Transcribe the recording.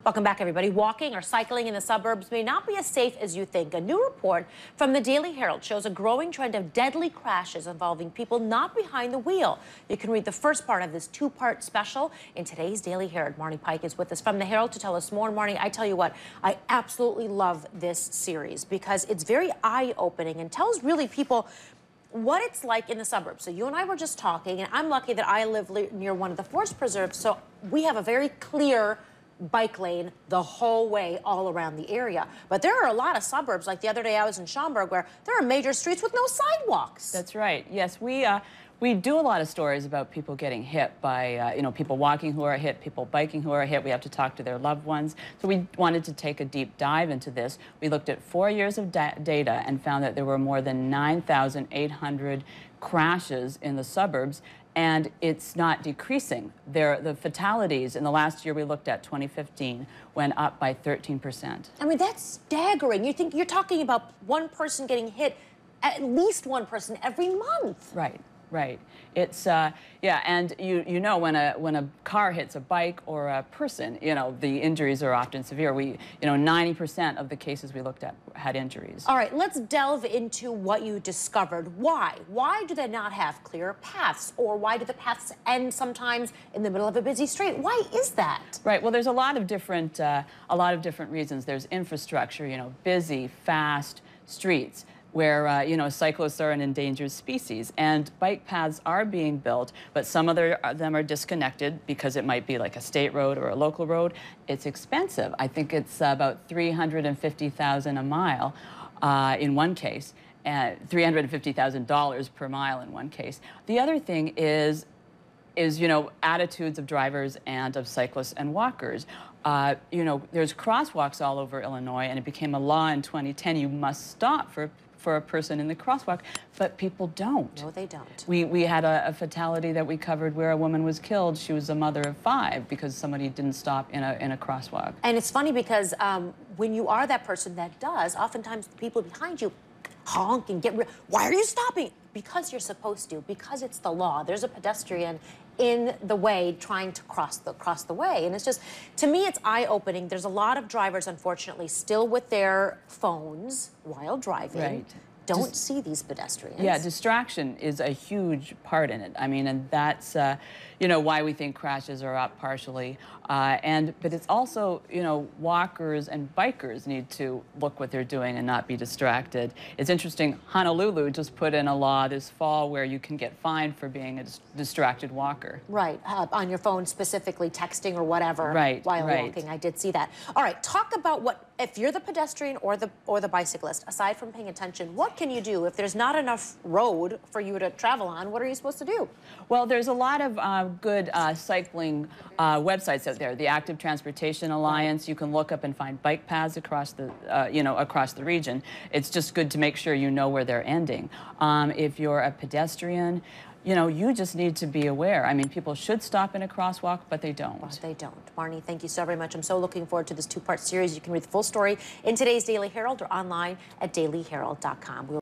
Welcome back, everybody. Walking or cycling in the suburbs may not be as safe as you think. A new report from the Daily Herald shows a growing trend of deadly crashes involving people not behind the wheel. You can read the first part of this two-part special in today's Daily Herald. Marnie Pike is with us from the Herald to tell us more. And Marnie, I tell you what, I absolutely love this series because it's very eye-opening and tells really people what it's like in the suburbs. So you and I were just talking, and I'm lucky that I live near one of the forest preserves, so we have a very clear bike lane the whole way all around the area. But there are a lot of suburbs, like the other day I was in Schaumburg, where there are major streets with no sidewalks. That's right. Yes, we do a lot of stories about people getting hit by, people walking who are hit, people biking who are hit. We have to talk to their loved ones. So we wanted to take a deep dive into this. We looked at 4 years of data and found that there were more than 9,800 crashes in the suburbs, and it's not decreasing. The fatalities in the last year we looked at, 2015, went up by 13%. I mean, that's staggering. You're talking about one person getting hit, at least one person every month. Right. Right. It's yeah, and you know when a car hits a bike or a person, the injuries are often severe. 90% of the cases we looked at had injuries. All right, let's delve into what you discovered. Why? Why do they not have clear paths, or why do the paths end sometimes in the middle of a busy street? Why is that? Right. Well, there's a lot of different reasons. There's infrastructure, busy, fast streets, where, cyclists are an endangered species. And bike paths are being built, but some of them are disconnected because it might be like a state road or a local road. It's expensive. I think it's about $350,000 a mile in one case, and $350,000 per mile in one case. The other thing is attitudes of drivers and of cyclists and walkers. There's crosswalks all over Illinois, and it became a law in 2010. You must stop for a person in the crosswalk, but people don't. No, they don't. We had a fatality that we covered where a woman was killed. She was a mother of 5 because somebody didn't stop in a crosswalk. And it's funny because when you are that person that does, oftentimes the people behind you honk and get why are you stopping? Because you're supposed to, because it's the law. There's a pedestrian in the way trying to cross the way. And it's just, to me, it's eye-opening. There's a lot of drivers, unfortunately, still with their phones while driving. Right. Don't see these pedestrians. Yeah, distraction is a huge part in it. I mean, and that's, why we think crashes are up partially. But it's also, walkers and bikers need to look what they're doing and not be distracted. It's interesting, Honolulu just put in a law this fall where you can get fined for being a distracted walker. Right, on your phone, specifically texting or whatever. Right, while walking. I did see that. All right, talk about if you're the pedestrian or the bicyclist, aside from paying attention, what can you do if there's not enough road for you to travel on? What are you supposed to do? Well, there's a lot of good cycling websites out there. The Active Transportation Alliance, you can look up and find bike paths across the across the region. It's just good to make sure you know where they're ending. If you're a pedestrian, you just need to be aware. I mean, people should stop in a crosswalk, but they don't. Well, they don't. Marnie, thank you so very much. I'm so looking forward to this two-part series. You can read the full story in today's Daily Herald or online at dailyherald.com.